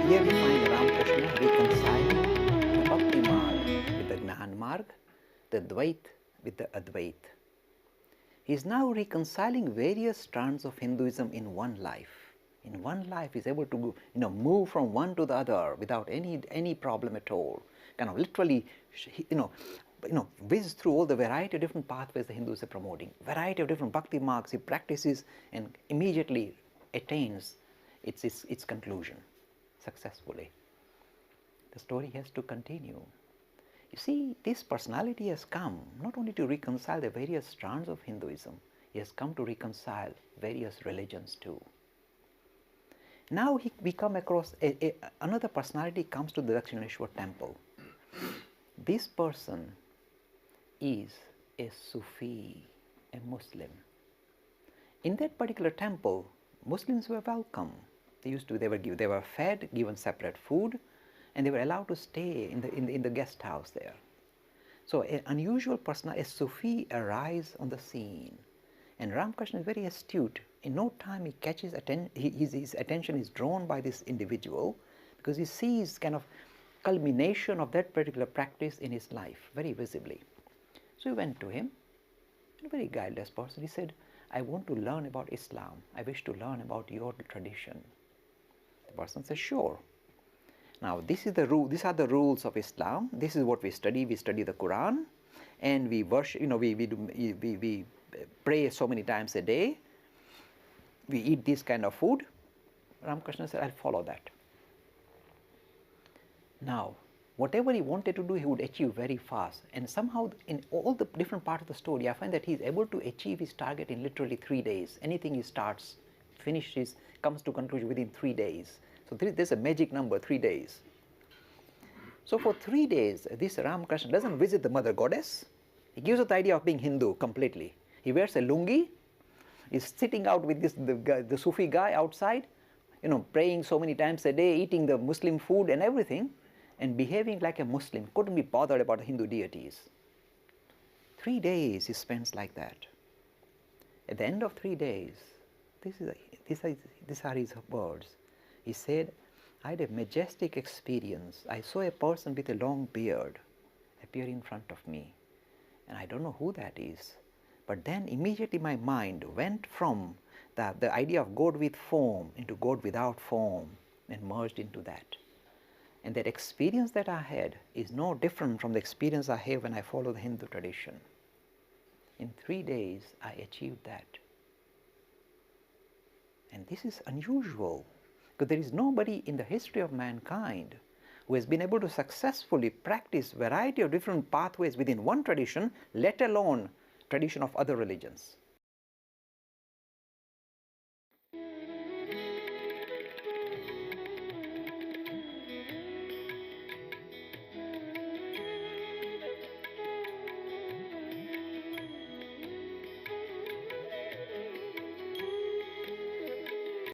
Here we find Ramakrishna reconciling the Bhakti Marg with the Gnan Marg, the Dvait with the Advait. He is now reconciling various strands of Hinduism in one life. In one life, he is able to move from one to the other without any problem at all. Kind of literally, whiz through all the variety of different pathways the Hindus are promoting, variety of different bhakti marks he practices, and immediately attains its conclusion successfully. The story has to continue. You see, this personality has come not only to reconcile the various strands of Hinduism, he has come to reconcile various religions too. Now we come across another personality comes to the Dakshineshwar temple. This person is a Sufi, a Muslim. In that particular temple, Muslims were welcome. They were fed, given separate food, and they were allowed to stay in the guest house there. So an unusual person, a Sufi, arrives on the scene, and Ramakrishna is very astute. In no time he catches his attention is drawn by this individual, because he sees kind of culmination of that particular practice in his life very visibly. So he went to him, a very guileless person. He said, "I want to learn about Islam. I wish to learn about your tradition." The person says, "Sure." Now these are the rules of Islam. This is what we study. We study the Quran, and we worship. We pray so many times a day. We eat this kind of food. Ramakrishna said, "I'll follow that." Now, whatever he wanted to do, he would achieve very fast. And somehow, in all the different parts of the story, I find that he is able to achieve his target in literally 3 days. Anything he starts, finishes, comes to conclusion within 3 days. So there's a magic number, 3 days. So for 3 days, this Ramakrishna doesn't visit the mother goddess. He gives us the idea of being Hindu completely. He wears a lungi, is sitting out with the Sufi guy outside, praying so many times a day, eating the Muslim food and everything, and behaving like a Muslim. Couldn't be bothered about the Hindu deities. 3 days he spends like that. At the end of 3 days, these are his words. He said, "I had a majestic experience. I saw a person with a long beard appear in front of me, and I don't know who that is. But then immediately my mind went from the idea of God with form into God without form and merged into that. And that experience that I had is no different from the experience I have when I follow the Hindu tradition. In 3 days, I achieved that." And this is unusual, because there is nobody in the history of mankind who has been able to successfully practice variety of different pathways within one tradition, let alone tradition of other religions.